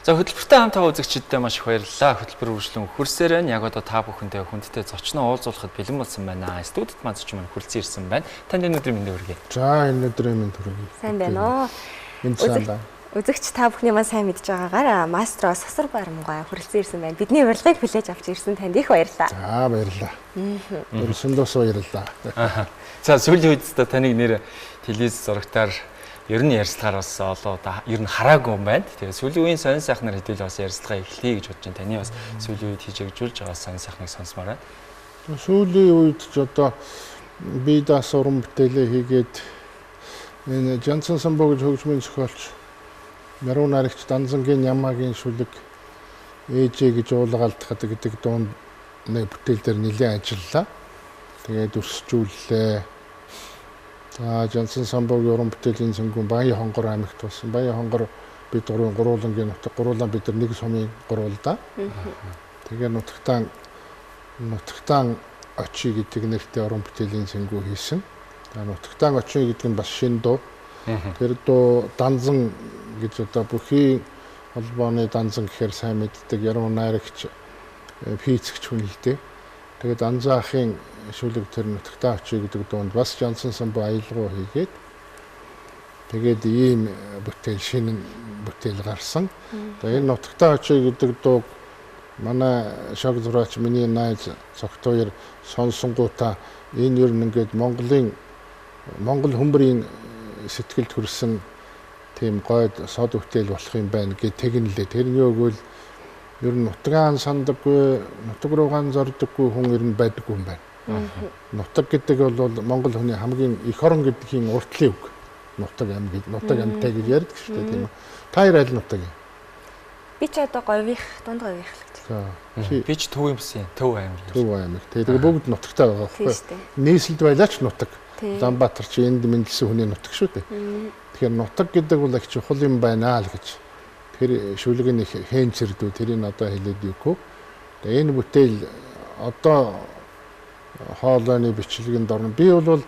За хөтөлбөртэй хамтаа үзэгчдтэй маш их баярлалаа. Хөтөлбөр үргэлжлэн хөрсөөр нь яг одоо та бүхэндээ хүндтэй зочноо уулзуулахад бэлэн болсон байна. Студид маань зочин маань хүрэлцэн ирсэн байна. Танд энэ өдрийн мэндийг хүргэе. За энэ өдрийн мэнд хүргэе. Сайн байна уу? Энд сайн байна. Үзэгч та бүхний маань сайн мэдж байгаагаар Мастро Сасар Барамгай хүрэлцэн ирсэн байна. Бидний урилгыг хүлээж авч ирсэн танд их баярлалаа. За баярлалаа. Өрсөндөөс баярлалаа. За сүүлийн үед таныг нэр телевиз зурагтаар ер нь ярилцлагаар бас олоо ер нь хараагүй юм байна. Тэгээ сүүлийн үеийн сонин сайхнаар хэдүүл бас ярилцлага эхлэе гэж бодож байна. Таны бас сүүлийн үед хийж агжуулж байгаа сонин сайхныг сонсмоор байна. Сүүлийн үед ч одоо би дас уран бүтээлээ хийгээд энэ Жансан самбоо гэж хөгжмийн зохиолч Наруу наригч Данзангийн Ямагийн шүлэг ээжээ гэж уулгаалдахад гэдэг дунд нэг бүтээл дээр нэлээд ажиллалаа. Тэгээд өрсчүүллээ. За Жансан самбоогийн уран бүтээлийн цэнгүүн Баян хонгор аймагт болсон. Баян хонгор бид гурвангийн нутаг гуруулаа бид нар нэг сумын гуруулдаа. Тэгээд нутагтаан очи гэдэг нэртэй уран бүтээлийн цэнгүү хийсэн. Нутагтаан очи гэдэг нь бас шинэ дуу. Тэр дуу Данзан гэж одоо бүхий холбооны Данзан гэхээр сайн мэддэг Яруу найрагч пийцэгч хүн л дээ. Тэгээд Анзаахын шүлэг тэр нутагтаа очи гэдэг дуунд бас Жансан самбоо аялгау хийгээд тэгээд ийм бүтээл шинэ бүтээл гарсан. Тэгээд энэ нутагтаа очи гэдэг дууг манай шог зураач миний найз цогтойр сонсонгуудаа энэ ер нь ингээд Монгол хүмүүрийн сэтгэлд хүрсэн тийм гойд сод бүтээл болох юм байна гэж тэгнэлээ. Тэрний өгвөл ер нь нутгаан сандаггүй, нутаг руугаан зордоггүй хүн ер нь байдаггүй юм байна. Нутаг гэдэг бол Монгол хүний хамгийн эх орон гэдгийн уртлын үг. Нутаг амьтай гэж ярьдаг шүү дээ тийм үү. Та хоёр аль нутаг юм? Би ч одоо гових, дунд гових л гэж. За. Би ч Төв юм бсэн. Төв аймаг. Төв аймаг. Тэгээд бүгд нутагтай байгаа байхгүй. Нийслэлд байлаач нутаг. Улаанбаатар чи энд мэндэлсэн хүний нутаг шүү дээ. Тэгэхээр нутаг гэдэг бол их чухал юм байна л гэж. Тэр шүлэг нь хэнцэрдүү тэрийг одоо хэлээд юугүй. Тэгээ энэ бүтээл одоо хоолойны бичлэгэнд орно. Би бол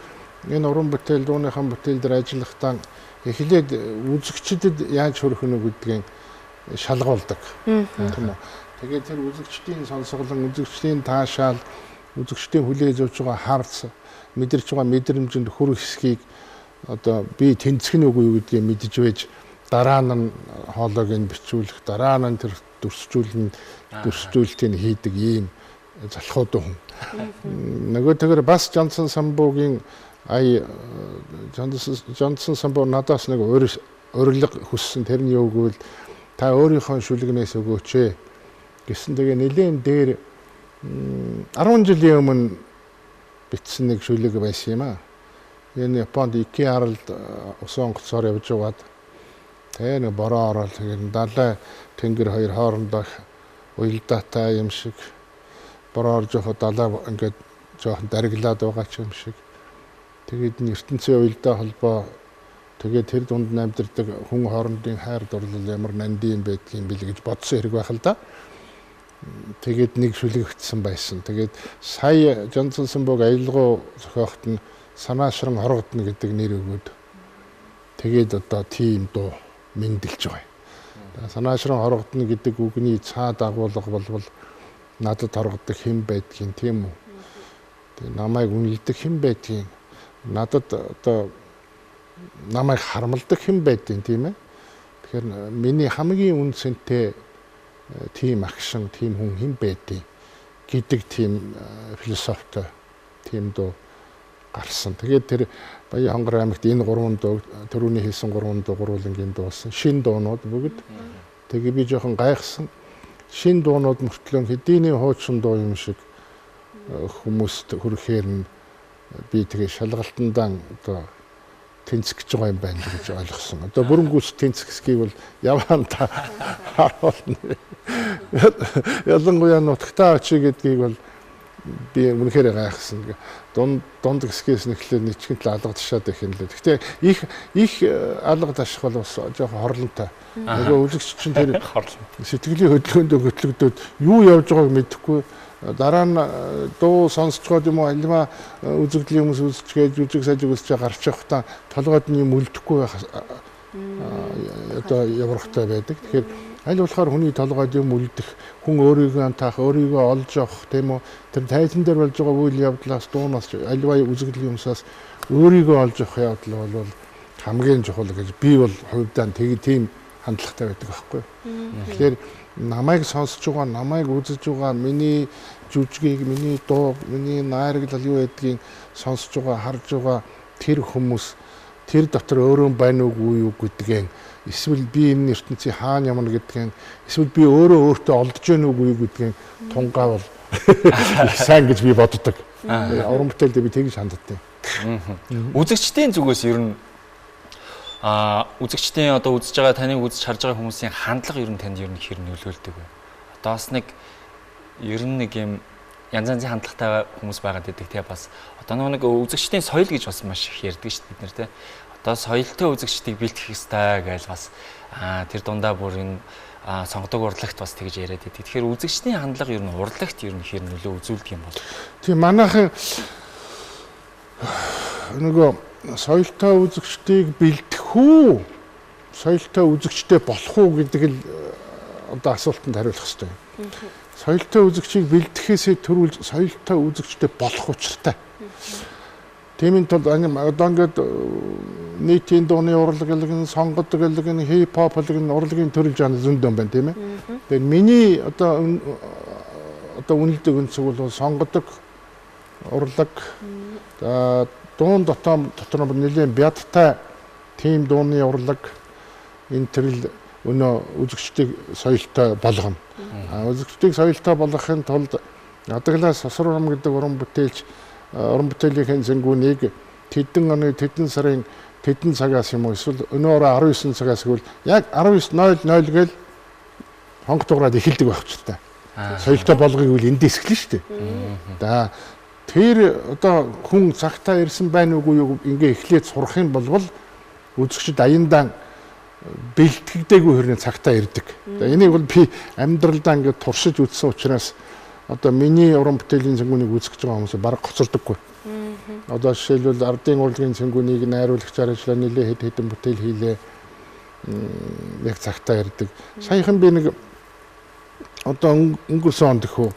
энэ уран бүтээл дууныхан бүтээл дээр ажиллахдаа эхлээд үзэгчдэд яаж хүрэх нь гэдгийг шалгуулдаг. Тийм үү. Тэгээд тэр үзэгчдийн сонсголон, үзэгчдийн таашаал, үзэгчдийн хүлээж авч байгаа харц, мэдэрч байгаа мэдрэмжинд хүрэх хэсгийг одоо би тэнцэх нь үгүй юу гэдгийг мэдж байж дараа нь хоолойг нь бичүүлэх, дараа нь тэр дүрсжүүлэлтийг хийдэг ийм залхууд хүн. Нөгөөтэйгэр бас Жансан самбоогийн Жансан самбоо надаас нэг урилга хүссэн. Тэрний өгвөл та өөрийнхөө шүлэгнээс өгөөч гэсэн. Тэгээ нэлээд дээр 10 жилийн өмнө бичсэн нэг шүлэг байсан юм аа. Энэ Японд Икеа аралд усан онгоцоор явж байгаад тэгээ нэг бороо ороод тэгээд далай тэнгэр хоёр хоорондоо уялдаатай юм шиг бороо орж явахад далай ингээд жоохон дариглаад байгаа ч юм шиг. Тэгээд ертөнцийн уялдаа холбоо тэгээд тэр дунд амьдардаг хүн хоорондын хайр дурлал ямар нандин байдгийн бэл гэж бодсон хэрэг байх л да. Тэгээд нэг шүлэг өгсөн байсан. Тэгээд сая Жансан самбоог аялгау зохиохт нь санаашран хоргодно гэдэг нэр өгөөд тэгээд одоо тийм дуу мэндэлж байгаа юм. Санаашран хоргодно гэдэг үгний цаад агуулга болвол надад хоргодог хэн байдгийг тийм үү. Тэгээд намайг үнэлдэг хэн байдгийг надад одоо намайг харамлдаг хэн байдгийг тийм ээ. Тэгэхээр миний хамгийн үнцэнтэй тийм агшин тийм хүн хэн байдгийг гэдэг тийм философитой тийм дуу гарсан. Тэгээд тэр Баян хонгор аймагт энэ 3 дуу төрөний хийсэн 3 дуу гурвангийн дуусан шин дуунууд бүгд. Тэгээ би жоохон гайхсан. Шин дуунууд мөртлөө хэдийний хуучин дуу юм шиг хүмүүст хүрэхээр нь би тэгээ шалгалтандаа одоо тэнцэх гэж байгаа юм байна гэж ойлгосон. Одоо бүрэнгүйс тэнцэхсгийг бол яваанда харуулна. Ялангуяа нутагтаа очи гэдгийг бол би үнэхээр гайхсан. Дунд хэсгээс нэхлээ нэчгэнт алгадшаад их юм лээ. Гэхдээ их алгадаших бол бас жоохон хорлонтой. Нөгөө үзэгч чинь тэр сэтгэлийн хөдөлгөөнд хөтлөгдөөд юу явж байгааг мэдэхгүй дараа нь дуу сонсцгоод юм уу альма үзэгдлийн хүмүүс үзчихгээд жүжиг сажиг үзчихээ гарч явахдаа толгойд нь юм үлдэхгүй байх одоо яврахтай байдаг. Тэгэхээр Аль болохоор хүний толгойд юм үлдэх, хүн өөрийгөө антаах, өөрийгөө олж авах тийм үү? Тэр тайлан дээр болж байгаа үйл явдлаас дуунаас альва үзэгдлийн юмсаас өөрийгөө олж авах явдал бол хамгийн чухал гэж би бол хувьдаа тийм хандлагатай байдаг байхгүй. Тэгэхээр намайг сонсож байгаа, намайг үзэж байгаа, миний жүжигийг, миний дуу, миний найрагдлал юу гэдгийг сонсож байгаа, харж байгаа тэр хүмүүс тэр дотор өөрөө байна уугүй юу гэдгийг, эсвэл би энэ ертөнцийн хаана ямар гэдгийг, эсвэл би өөртөө олдож байна уугүй юу гэдгийг тунгаавал сайн гэж би боддог. Уран бүтээлдээ би тэгж ханддаг. Үзэгчдийн зүгээс ер нь үзэгчдийн одоо үзэж байгаа таныг үзэж харж байгаа хүмүүсийн хандлага ер нь танд ер нь хэр нөлөөлдөг вэ? Одоо бас нэг ер нь нэг юм янз янзын хандлагатай хүмүүс байгаад байдаг тий бас одоо нэг үзэгчдийн соёл гэж бас маш их ярьдаг шүү дээ бид нар тий. Одоо соёлтой үзэгчдийг бэлтгэх ёстой гэж бас тэр дундаа бүр энэ сонгодог урлагт бас тэгж яриад байдаг. Тэгэхээр үзэгчдийн хандлага ер нь урлагт ер нь хэр нөлөө үзүүлдэг юм бол? Тийм манайхан нөгөө соёлтой үзэгчдийг бэлтгэх үү? Соёлтой үзэгчтэй болох уу гэдэг л одоо асуултанд хариулах хэрэгтэй. Соёлтой үзэгчийг бэлтгэхээсээ төрүүлж соёлтой үзэгчтэй болох учиртай. Тиймийн тулд одоо ингээд нийтийн дууны урлаг гэлэг, сонгодог гэлэг, хип-хоп гэлэг урлагийн төрөл жанр зөндөө байна тийм ээ. Тэгээд миний одоо үнэлдэг өнцөг бол сонгодог урлаг дуун дотор нэлээд бядтай тийм дууны урлаг энэ төрөл өнөө үзэгчдийг соёлтой болгоно. Үзэгчдийг соёлтой болгохын тулд Адаглаас Сосор урам гэдэг уран бүтээлийн зэнгүүнийг тэдэн оны тэдэн сарын тэдэн цагаас юм уу эсвэл өнөөрөө 19 цагаас гэвэл яг 19:00 гээл хоног дуурайд эхэлдэг байх ч та. Соёлтой болгогийг үл эндээс эхэлнэ шүү дээ. За тэр одоо хүн цагтаа ирсэн байна уугүй юу ингээ эхлээд сурах юм бол үзэгчд аяндаа бэлтгэдэггүй хэрнээ цагтаа ирдэг. Энийг бол би амьдралдаа ингээд туршиж үзсэн учраас одоо миний уран бүтээлийн зэнгүүнийг үзэж байгаа хүмүүс бараг гоцордоггүй. Одоо жишээлбэл ардын урлагийн зэнгүүнийг найруулагчаар ажиллаа нэлээд хэдэн бүтээл хийлээ. Яг цагтаа ирдэг. Саяхан би нэг одоо өнгөрсөн онд гэхүү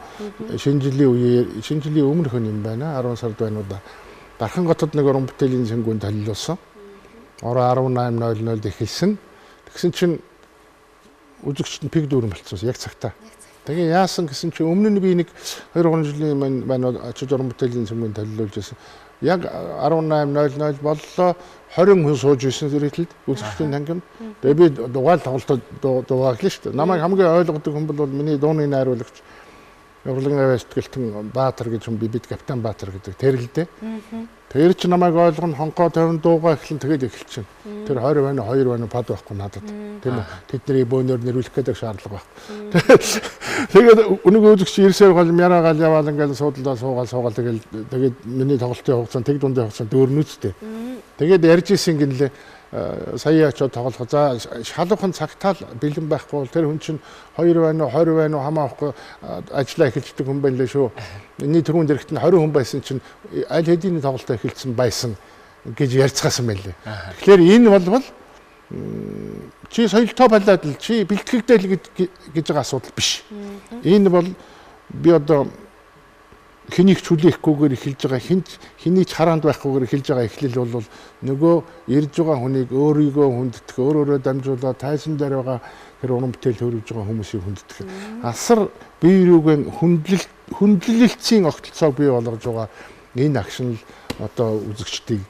шинэ жилийн өмнөх юм байна. 10 сард байна уу да. Дархан готод нэг уран бүтээлийн зэнгүүнд танилцуулсан. Ороо 18:00-д эхэлсэн. Тэгсэн чинь үзэгчд нь пиг дүүрэн болчихсон яг цагтаа. Тэгээ яасан гэсэн чинь өмнө нь би нэг 2-3 жилийн маань ачиж уран бүтээлийн зэнгүүнд танилцуулж байсан. Яг 18:00 боллоо 20 хүн сууж ирсэн зэрэгтэлд үзэгчдийн тангимд. Тэгээ би дугаал тоглолтод дуугаглаа шүү дээ. Намайг хамгийн ойлгодог хүн бол миний дууны найруулагч урлагийн авиа сэтгэлтэн Баатар гэж хүн бид капитан Баатар гэдэг тэр л дээ. Тэр чи намайг ойлгоно хонкоо 50 дуугаа эхлэн тэгээд эхэлчихэв. Тэр 20 байна 2 байна пад байхгүй надад. Тийм үү? Тэдний бөөнөр нэрвүүлэх гэдэг шаардлага байхгүй. Тэгээд өнөөгөө үзэгч ирсээр гол мярагаал яваал ингээл суудлаа суугаал тэгээд миний тоглолтын хугацаанд тэг дундын хугацаанд дөөрнүүцтэй. Тэгээд ярьж исэн гинлээ сая очоод тоглох. За шалуухан цагтаал бэлэн байхгүй бол тэр хүн чинь 2 байна уу 20 байна уу хамаахгүй ажиллаа эхэлдэг хүн байна лээ шүү. Миний түрүүнд ирэхэд нь 20 хүн байсан чинь аль хэдийн тоглолтоо эхэлсэн байсан гэж ярьцгаасан байлээ. Тэгэхээр энэ бол чи соёлтой болоод л чи бэлтгэгдээл гэж байгаа асуудал биш. Энэ бол би одоо хэнийг чүлээхгүйгээр эхэлж байгаа хэнийг ч хараанд байхгүйгээр эхэлж байгаа эхлэл бол нөгөө ирж байгаа хүнийг өөрийгөө хүндэтэх өөрөөрөө дамжуулаад тайзан дээр байгаа тэр уран бүтээл төрүүлж байгаа хүмүүсийг хүндэтэх асар бие биеийн хүндлэлцийн огтлцоог бий болгож байгаа энэ акшн л одоо үзэгчдийг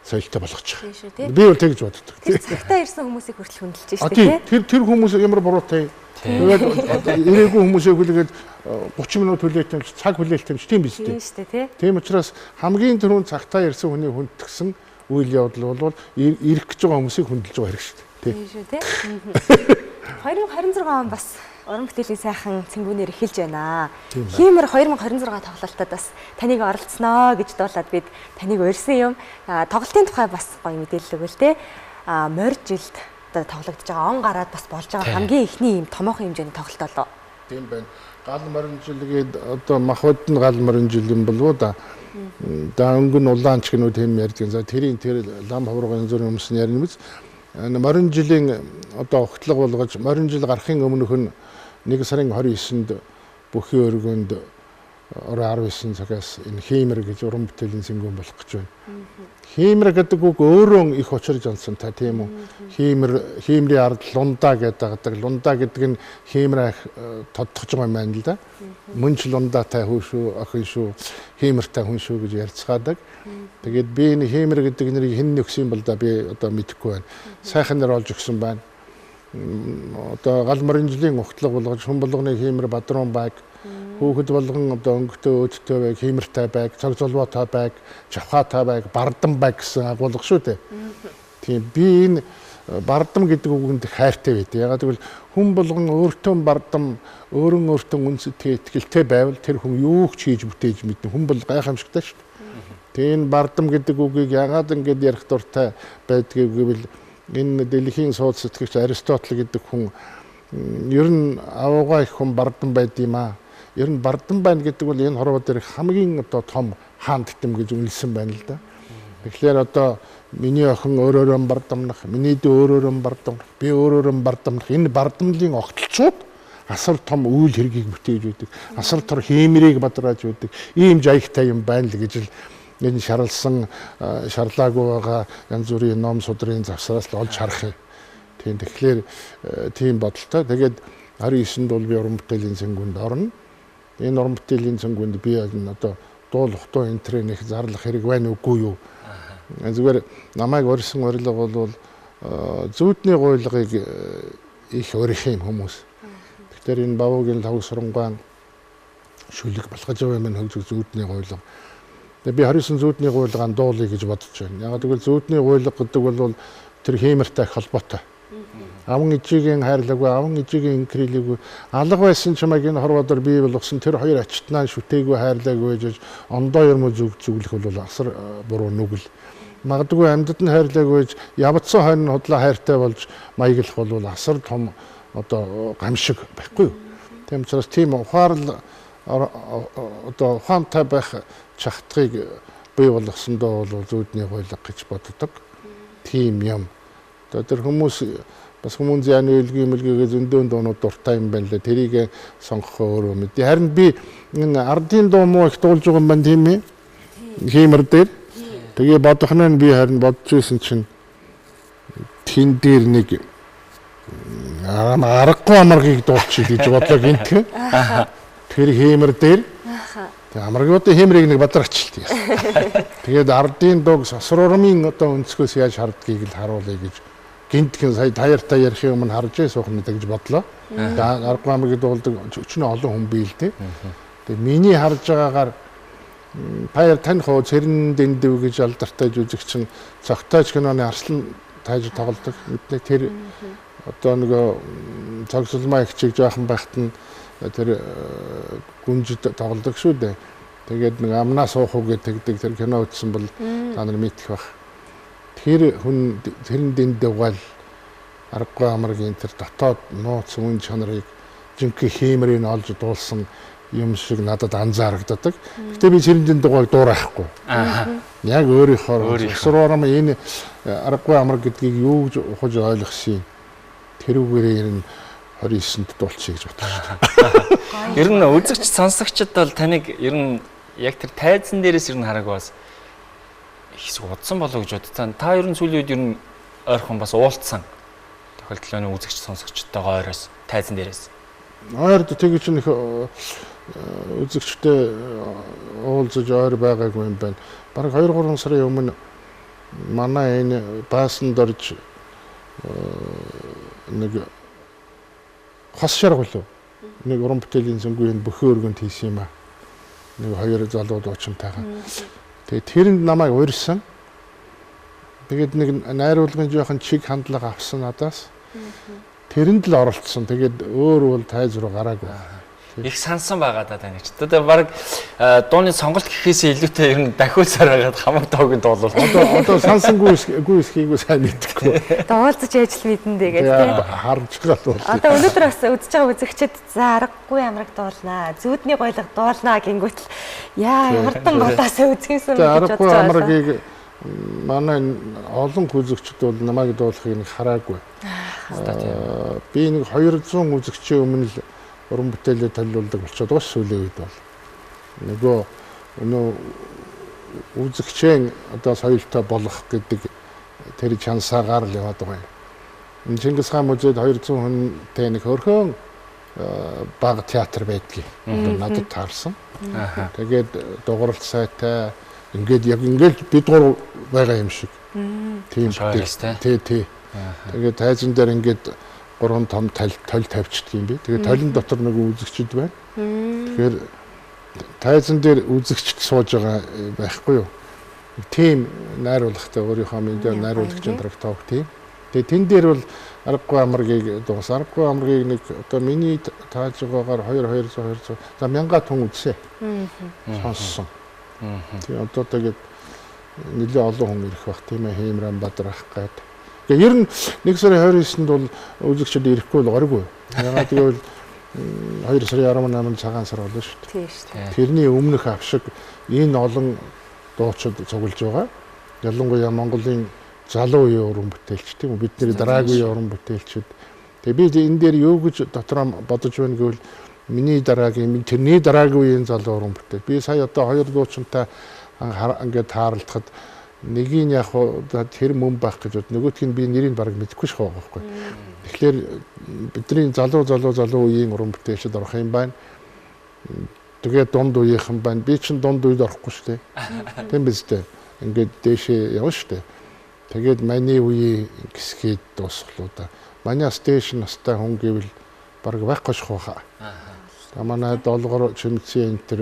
соёлтой болгож байгаа. Би бол тэгж боддог. Цагтаа ирсэн хүмүүсийг хүртэл хүндэлж шүү дээ. Тэр хүмүүс ямар буруутай. Тэгээд ирээгүй хүмүүсээ хүлээгээд 30 минут хүлээсэн цаг хүлээлтэн тийм биз дээ. Тийм учраас хамгийн түрүүнд цагтаа ирсэн хүний хүндэтгсэн үйл явдал бол ирэх гэж байгаа хүмүүсийг хүндэлж байгаа хэрэг шүү дээ. Тийм шүү дээ. 2026 он бас уран бүтээлийн сайхан цэнгүүнээр эхэлж байна. Хиймэр 2026 тоглолтод бас таныг оролцсноо гэж дуулаад бид таныг урьсан юм. Тоглолтын тухай бас гоё мэдээлэл өгвөл те. Морь жилд одоо тоглогдож байгаа он гараад бас болж байгаа хамгийн ихний юм томоохон хэмжээний тоглолт болоо. Тийм байна. Гал морин жилгээд одоо махбод нь гал морин жил юм болов да. Да өнгөн улаан ч гэнүү тийм ярьдаг. За тэр лам хаврын зүрх юмс нь ярина биз. морин жилийн одоо огтлог болгож морин жил гарахын өмнөх нь 1 сарын 29-нд бүхий өргөнд орой 19 цагаас энэ хиймэр гэж уран бүтээлийн сэнгүүн болох гэж байна. Хиймэр гэдэг үг өөрөө их учирж онсон та тийм үү. Хиймрийн ард лундаа гэдэг. Лундаа гэдэг нь хиймэр тодтогч байгаа юм байна л да. Мөн ч лундаатай хүн шүү, охин шүү, хиймэртэй хүн шүү гэж ярьцгаадаг. Тэгээд би энэ хиймэр гэдэг нэрийг хэн нөхсөн бол да би одоо мэдэхгүй байна. Сайхан нэр олж өгсөн байна. Одоо гал морин жилийн огтлог болгож хүн болгоны хиймэр Бадрун байг, хүүхэд болгон одоо өнгөтэй өөдтэй байг, хиймэртэй байг, цогцолбоотой байг, жавхаатай байг, бардан байг гэсэн агуулга шүү дээ. Тийм би энэ бардам гэдэг үгэнд хайртай байдаг. Ягаад гэвэл хүн болгон өөртөө бардам, өөртөө үнсэтэй итгэлтэй байвал тэр хүн юу ч хийж бүтээж мэднэ. Хүн бол гайхамшигтай шүү дээ. Тэгээ энэ бардам гэдэг үгийг ягаад ингэж ярих дуртай байдгийг гэвэл энэ дэлхийн сууд сэтгэгч Аристотель гэдэг хүн ер нь авуугаа их хүн бардан байд юм аа. Ер нь бардан байна гэдэг бол энэ хорвоо дээр хамгийн одоо том хаан гэтэм гэж үнэлсэн байна л да. Тэгэхээр одоо миний охин өөрөөрөө бардамнах, миний дүү өөрөөрөө бардамнах, би өөрөөрөө бардамнах энэ бардамлын огтлцууд асар том үйл хэргийг бүтээж үүдэг. Асар тор хиймрийг бадрааж үүдэг. Ийм жаягтай юм байна л гэж л энэ шарлсан шарлаагүй байгаа янз бүрийн ном судрын завсраас л олж харах юм. Тийм тэгэхээр тийм бодолтой. Тэгээд 29-нд бол би уран бүтээлийн сэнгүүнд орно. Энэ уран бүтээлийн сэнгүүнд би одоо дуул хутуу энтрэнэх зарлах хэрэг байна уугүй юу? Зүгээр намайг урьсан урилга бол зүүдний гуйлгыг их өрих юм хүмүүс. Тэгэхээр энэ Бавуугийн лав сурангаан шүлэг балгаж байгаа юм хөгжиг зүүдний гуйлга. Би 29 зүүдний гуйлгаан дуулъя гэж бодож байна. Яг тэгвэл зүүдний гуйлга гэдэг бол тэр хиймэртэй холбоотой. Аван ижигийн хайрлаггүй, аван ижигийн инкрилэггүй алга байсан чамайг энэ хорвоодор бий болгосон тэр хоёр ачтнаа шүтээгүй хайрлаггүй гэж ондоо ярмуу зүглэх бол асар буруу нүгэл. Магадгүй амьдад нь хайрлаггүй гэж явцсан хойно худлаа хайртай болж маяглах бол асар том одоо гамшиг байхгүй юу. Тийм учраас тийм ухаарлал одоо ухаантай байх чагтгыг бий болгосондоо бол зүүдний гуйлга гэж боддог. Тийм юм. Тэр хүмүүс бас хүмүүнзийн ани үлгий мэлгийгээ зөндөө дуунууд дуртай юм байна лээ. Тэрийг сонгох өөрөө мэд. Харин би энэ ардын дуу муу их дуулж байгаа юм байна тийм ээ. Хиймэр дээр. Тэгээ бодохноо би харин бодож байсан чинь тэн дээр нэг аргагүй амаргийг дуулчих гэж бодлоо гинтгэ. Тэр хиймэр дээр. Тэгээ амаргуудын хиймрийг нэг бадраач л тийм. Тэгээд ардын дууг сосруулмын одоо өнцгөөс яаж хардгийг л харуулъя гэж гинтхэн сая таяртай ярих юм харж суух мэт гэж бодлоо. Аргагүй амаргийг дуулдаг өчнө олон хүн бий л дээ. Тэгээ миний харж байгаагаар таяр таних уу цэрэн дэндв гэж алдартай жүжигчин цогтойч киноны Арслан тааж тоглодог. Мэдээ тэр одоо нөгөө цогцолмаа их чиг жоохон байхад нь тэр гүнжид тоглодог шүү дээ. Тэгээд нэг амнаа суух уу гэдэг тэр кино үзсэн бол та нар мэдэх бах. Тэр хүн тэрэн дэндвгал аргагүй амаргийн тэр дотоод нууц үн чанарыг жинхэнэ хиймрийг олж дуулсан юм шиг надад анзаарагддаг. Гэтэ би цэрэн дэндвгыг дуурайхгүй. Яг өөрийнхөө сураарам энэ аргагүй амар гэдгийг юу гэж ухаж ойлгосон юм. Тэрүүгээр нь 29-нд дуулчих гэж бодож байна. Ер нь үзэгч сонсогчд бол таныг ер нь яг тэр тайзан дээрээс ер нь хараг бас их удсан болов гэж бодсон. Та ер нь сүүлийн үед ер нь ойрхон бас уулцсан тохиолдол нь үзэгч сонсогчдтойгоо ойроос тайзан дээрээс. Ойрд тэгж нэг үзэгчтэй уулзаж ойр байгаагүй юм байна. Бараг 2-3 сарын өмнө манай энэ баасанд орж нэг хос шаргал нэг уран бүтээлийн зөнгөний бүхий өргөнд хийсэн юм аа. Нэг хоёр залууд уучимтайгаа. Тэгээ тэрэнд намайг урьсан. Тэгээд нэг найруулгын жоохон чиг хандлага авсан надаас. Тэрэнд л оролцсон. Тэгээд өөр бол тайз руу гараагүй. Их сансан байгаа да таныг. Одоо баг дууны сонголт гэхээсээ илүүтэй ер нь дахиулсаар байгаад хамаг тоогийн дуулал. Одоо сансангүй хийгүү сайн мэдхгүй. Дуулцаж ажил мэдэн дээ гэдэг тийм. Харж байгаа бол. Одоо өнөөдөр бас үзэж байгаа үзэгчид за аргагүй амраг дуулнаа, зүүдний гойлго дуулнаа гингүүтэл яа ямартан бодоосоо үзгийсэн гэж бодож байгаа. Аргагүй амрагийг манай олон үзэгчд бол намайг дуулахыг нэг хараагүй. Би нэг 200 үзэгчийн өмнө л уран бүтээлээ төлөвлөдөг болчиход байгаа сүүлийн үед бол. Нөгөө өнөө үзэгчийн одоо соёлтой болох гэдэг тэр чансаагаар л яваад байгаа юм. Чингис хаан музейд 200 хүнтэй нэг хөрхөн бага театр байдгийг надад таарсан. Тэгээд дугуйлт сайтай ингээд яг ингээд бид гур байгаа юм шиг. Тийм тий. Тэгээд тайзан дээр ингээд гурван том толь тавьчихдаг юм би. Тэгээд толин дотор нэг үзэгчд байна. Тэгэхээр тайзан дээр үзэгчд сууж байгаа байхгүй юу? Тийм найруулгатай өөрийнхөө мэдээ найруулагчийн трактог тийм. Тэгээд тэн дээр бол аргагүй амргийг дуус аргагүй амргийг нэг одоо миний тааж байгаагаар 200 за 1000 тонн үзсэн. Сонссон. Тийм одоо тэгээд нэлээ олон хүн ирэх бах тийм ээ Хэмран Бадрах гээд. Тэгээд ер нь 1 сарын 29-нд бол үзэгчд ирэхгүй бол горгүй. Ягаад гэвэл 2 сарын 18-нд цагаан сар болно шүү дээ. Тийм шүү дээ. Тэрний өмнөх авшиг энэ олон дуучид цуглаж байгаа. Ялангуяа Монголын залуу үеийн уран бүтээлч тийм үү бидний дараагийн уран бүтээлчид. Тэгээ би энэ дээр юу гэж дотроо бодож байна гэвэл миний дараагийн тэрний дараагийн үеийн залуу уран бүтээл. Би сая одоо 2 дуучинтай ингээд тааралдахад нэгийг яг тэр мөн байх гэж бод нөгөөтг нь би нэрийг баг мэдэхгүй ш байгаа байхгүй. Тэгэхээр бидний залуу үеийн уран бүтээлчид орох юм байна. Тэгээд дунд үеийнхэн байна. Би чинь дунд үед орохгүй шүү дээ. Тийм биз дээ. Ингээд дээшээ явна шүү дээ. Тэгээд миний үеийн гисгээд дуусглуу да. Манай стейшн настай хүн гэвэл баг байхгүй ш хаа. Манай долгор чимцэн энэ төр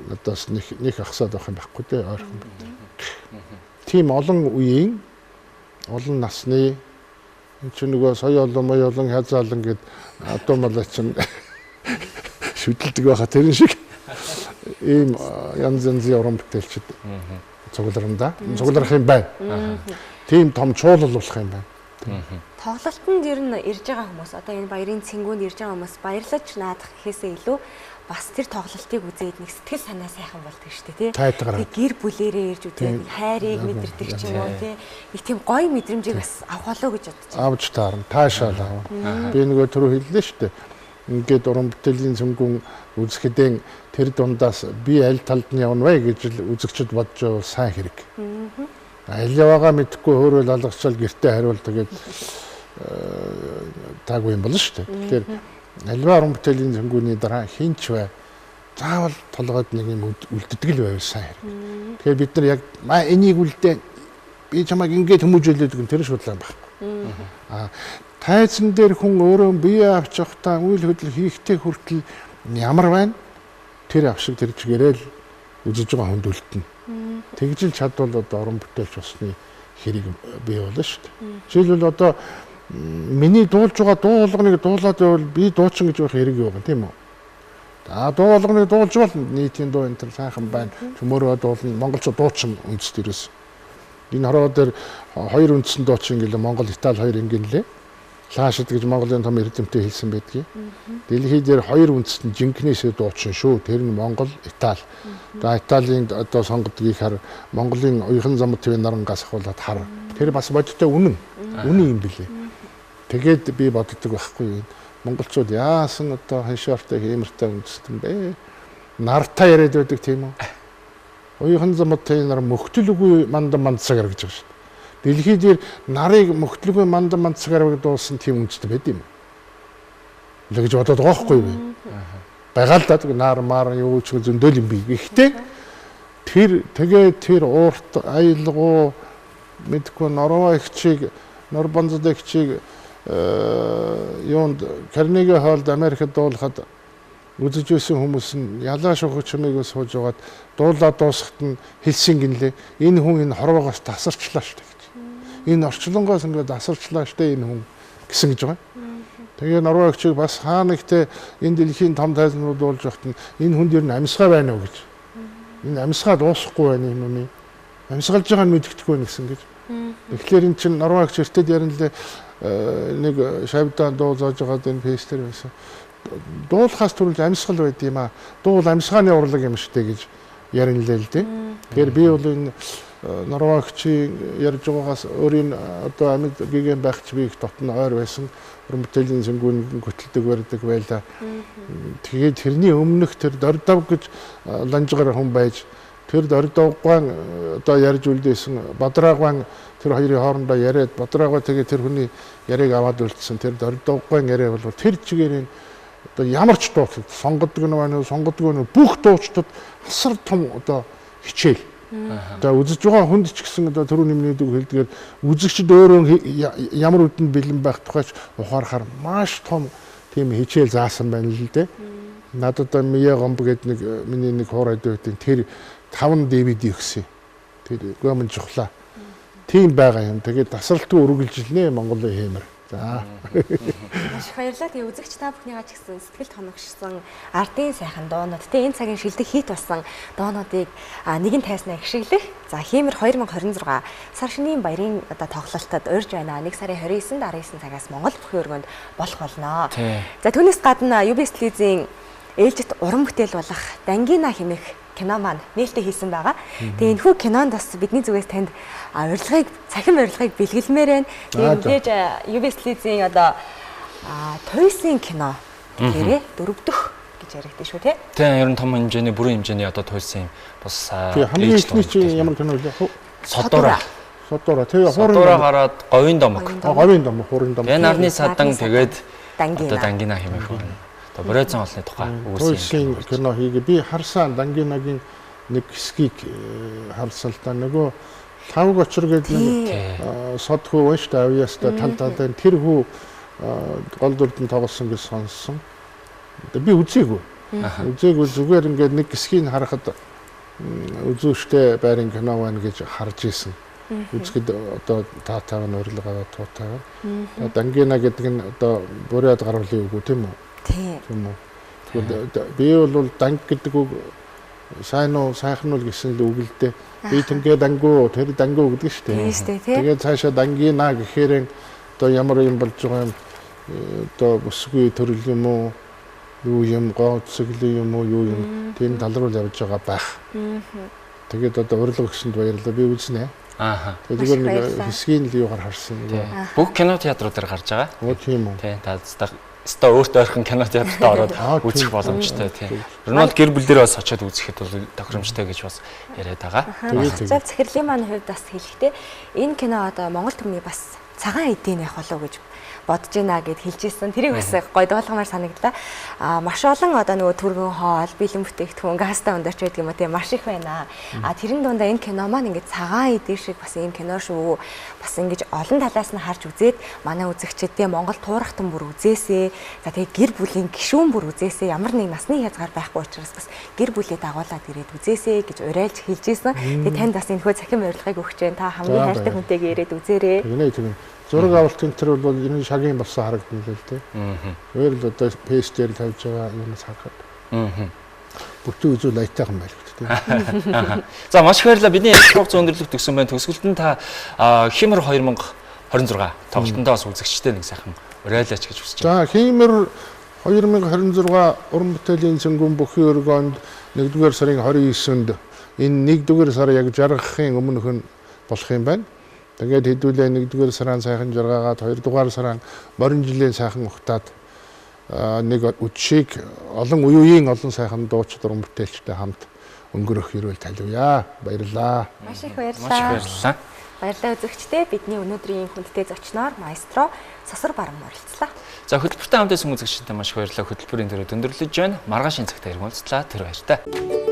надаас нэг ахсаад байх юм байхгүй дээ ойрхон бид. Тийм олон үеийн олон насны энэ ч нөгөө соёо олон хязаалан гэд одоо мал чинь шүтэлдэг байхаа тэрэн шиг ийм янз янзын уран бүтээлчд цугларна цугларах юм байна. Тийм том чуулал болох юм байна. Тоглолтод ер нь ирж байгаа хүмүүс одоо энэ баярын цэнгүүнд ирж байгаа хүмүүс баярлаж наадах гэхээсээ илүү бас тэр тоглолтыг үзээд нэг сэтгэл санаа сайхан болдог шүү дээ тий. Гэр бүлэрээ ирж үзээд хайрыг мэдэрдэг ч юм уу тий. Нэг тийм гоё мэдрэмжийг бас авах болоо гэж бодож байна. Авч таарна таашаал авна. Би нөгөө түрүү хэллээ шүү дээ. Ингээд уран бүтээлийн цэнгүүн үзэхдээ тэр дундаас би аль талд нь явна вэ гэж л үзэгчд бодож байгаа сайн хэрэг. Аль яваагаа мэдхгүй өөрөө л алгачаал гэртээ хариул тэгээд таагүй юм болно шүү дээ. Тэгэхээр альва уран бүтээлийн цэнгүүний дараа хинч бай заавал толгойд нэг юм үлддэг л байв сайн хэрэг. Тэгэхээр бид нар яг энийг үлдээ би чамайг ингээд хүмүүжүүлээд гэн тэр шудлаа байхгүй. Тайзан дээр хүн өөрөө бие авч явахдаа үйл хөдлөл хийхтэй хүртэл ямар байна? Тэр авшиг тэр чигээрэл үзэж байгаа хүнд үлдэнэ. Тэгжил чадвал одоо уран бүтээлч усны хэрэг бий болно шүү дээ. Жишээлбэл одоо миний дуулж байгаа дуу болгоныг дуулаад байвал би дуучин гэж байх хэрэг юу гэн тийм үү? Дуу болгоныг дуулж бол нийтийн дуу энэ сайхан байна. Төмөрөө дуулна монголчууд дуучин үндэст ерөөс. Энэ хороо дээр хоёр үндсэн дуучин гэлээ Монгол, Итали хоёр ингэнлээ. Лаашид гэж Монголын том эрдэмтэн хэлсэн байдгийг. Дэлхий дээр хоёр үндэстэн жинкнээсээ дуучин шүү. Тэр нь Монгол, Итали. За Италийн одоо сонгодгийг хар Монголын уяхан замд төв нарангаас ахуулаад хар. Тэр бас бодиттой үнэн юм билээ. Тэгээд би боддог байхгүй. Монголчууд яасан одоо ханшаартай хэмэртэй үндэстэн бэ? Нартай яриад байдаг тийм үү? Уяхан замд төв нар мөхтөлгүй мандан мандсагаар гэж байгаа шүү. Дэлхий дээр нарыг мөхтлөгүй мандан мандсагаар дуусан тийм үндэстэн байд юм. Л гэж бодоод байгаа байхгүй юу? Байгаал даа нар маар юу ч зөндөл юм би. Гэхдээ тэр уурт аялгуу мэдгүй нороо ихчиг нор банзад ихчиг юунд Карнеги холд Америкт дуулахад үзэж байсан хүмүүс нь ялаа шугах чимээг сууж байгаад дуулаа дуусахт нь хэлсэн гинлээ. Энэ хүн энэ хорвоогоос тасарчлаа шүү дээ. Энэ орчлонгоос ингээд асарчлаа штэ энэ хүн гэсэн гэж байгаа. Тэгээ Норвегчиг бас хаа нэгтээ энэ дэлхийн том тайзнууд болж байхад энэ хүн дээр нь амьсгаа байна уу гэж. Энэ амьсгаа дуусахгүй байна юм уу? Амьсгалж байгаа нь мэддэхгүй байна гэсэн гэж. Тэгэхээр эн чинь Норвегч эртэд ярилээ нэг шавьдаа дуу зааж байгаа энэ фестивал байсан. Дуулахаас түрүүл амьсгал байд юм аа. Дуул амьсгааны урлаг юм штэ гэж ярилээ л дээ. Тэгэхээр би бол энэ Норвегичийн ярьж байгаагаас өөрийн одоо амьд гигэн байх ч би их дотн ойр байсан. Уран бүтээлийн сэнгүүн хөтэлдэг барьдаг байлаа. Тэгээд тэрний өмнөх тэр Дордов гэж ланжгаар хүн байж тэр Дордовгаан одоо ярьж үлдээсэн Бадрааггаан тэр хоёрын хоорондоо яриад Бадрааггаа тэгээд тэр хүний яриаг аваад үлдсэн. Тэр Дордовгаан яриа бол тэр чигээр одоо ямар ч дууч сонгодог нь бүх дуучдад асар том одоо хичээл. Одоо үзэж байгаа хүнд ч гэсэн одоо түрүү нэмнээд хэлдгээр үзэгчд өөрөө ямар үдэнд бэлэн байх тухайч ухаарахаар маш том тийм хичээл заасан байна л дээ. Надад Мия Гомб гэдэг нэг миний нэг хоор айдуудын тэр 5 DVD өгсөн. Тэр гомн жухлаа. Тийм байгаа юм. Тэгээд тасралтгүй үргэлжилнэ Монголын хэмээр. За. Маш их баярлалаа. Тэгээ үзэгч та бүхнийгаа ч гэсэн сэтгэлд хоногшсон ардын сайхан доонууд. Тэгээ энэ цагийн шилдэг хит болсон доонуудыг нэгэн тайснаа гიშгэлэх. За Хиймэр 2026 сар шинийн баярын одоо тоглолтод урьж байна. 1 сарын 29-нд 19 цагаас Монгол бүхий өргөнд болох болно. За түүнээс гадна UBS телевизийн ээлжит уран бүтээл болох Дангина хэмээх кино маань нээлттэй хийсэн байгаа. Тэгээ энэхүү кинонд бас бидний зүгээс танд цахим урилгыг бэлгэлмээр байна. Тэгээ мэдээж UBS телевизийн одоо туйсын кино гэрээ 4 дэх гэж яригдсан шүү тий. Тэгээ ер нь том хэмжээний бүрэн хэмжээний одоо туйсын бас хамгийн ихний чинь ямар кино вэ? Содора. Тэгээ Содора гараад говийн домог. Говийн домог, хуурын домог. Тэгээ нарны садан тэгээд одоо Дангина хэмээх байна. Боройцон олны тухай үүссэн кино хийгээ би харсан Дангинагийн нэг хэсгийг харсан л та нөгөө лавг очир гэдэг нэг сод хүү байж та авьяастай талтай тэр хүү гол дүрдэн тоглосон гэж сонссон. Би үзээгүй. Зүгээр ингээд нэг хэсгийг харахад үзүүштэй байрын кино байна гэж харж исэн. Үзэхэд одоо таатайг нь урилгаа туутайг. Дангина гэдэг нь одоо буряд гаргалын үг тийм үү? Тийм үү. Би бол данг гэдэг үг сайхан уу гэсэн л үг л дээ. Би тэнгээ дангуу тэр дангуу гэдэг шүү дээ. Тэгээд цаашаа Дангина гэхээр одоо ямар юм болж байгаа юм одоо бүсгүй төрөл юм уу юу юм гоцгөл юм уу юу юм тийм тал руу явж байгаа байх. Тэгээд одоо урилга өгсөнд баярлалаа. Би үзнэ. Тэгээд нэг хэсгийн л юугаар харсан. Бүх кино театрууд дээр гарч байгаа. Тийм үү. Тийм та өстө өөртөө ойрхон кино театртаа ороод үзэх боломжтой тийм. Ер нь бол гэр бүл дээр бас очиод үзэхэд бол тохиромжтой гэж бас яриад байгаа. Тэгээд захирлын маань хувьд бас хэлэхдээ энэ кино одоо Монгол төмний бас цагаан эдийн явах болов гэж бодож байна гэд хэлж ирсэн. Тэрийг бас гоё дуулгамаар санагдлаа. Маш олон одоо нөгөө түргэн хоол, бэлэн бүтээгдэхүүн, газтай өндарч байдаг юм уу тийм маш их байна. Тэрэн дундаа энэ кино маань ингээд цагаан эдийн шиг бас ийм кино шүү. Бас ингэж олон талаас нь харж үзээд манай үзэгчдээ Монгол туурахтан бүр үзээсэй. За тэгээд гэр бүлийн гишүүн бүр үзээсэй. Ямар нэг насны хязгаар байхгүй учраас бас гэр бүлээ дагуулад ирээд үзээсэй гэж уриалж хэлж ирсэн. Тэгээд танд бас энэхүү цахим урилгыг өгч जैन. Та хамгийн хайртай хүнтэйгээ ирээд үзээрэй. Тийм. Зураг авалтын тэр бол энэ шагийн болсон харагдана л дээ. Өөр л одоо пэйж дээр тавьж байгаа юмс харахад. Бүтэн үзүү лайтайхан байлгүй тийм. За маш их баярлалаа. Бидний прогноз өндөрлөх төгсөн байна. Төгсгөлд нь та Хиймэр 2026 тоглолтондоо бас үзэгчтэй нэг сайхан уриалаач гэж хүсэж За байна. Хиймэр 2026 уран бүтээлийн цэнгүүн бүхий өргөнд 1-р сарын 29-нд энэ 1-р сар яг жаргахын өмнөх нь болох юм байна. Тэгээд хэдүүлээ 1-р сарын сайхан жаргаагаад 2-р сарын морин жилийн сайхан ухтаад нэг үдшийг олон үеийн олон сайхан дууч уран бүтээлчтэй хамт өнгөрөх хэрүүл таливъя. Баярлалаа. Маш их баярлалаа. Баярлалаа үзэгчдээ. Бидний өнөөдрийн хүндтэй зочноор маэстро Сосор Барам оролцлаа. За хөтөлбөртэй хамт байсан үзэгчдээ маш их баярлалаа. Хөтөлбөрийн төрөд өндөрлөж байна. Маргааш энэ цагт иргэн уулзлаа. Тэр баяртай.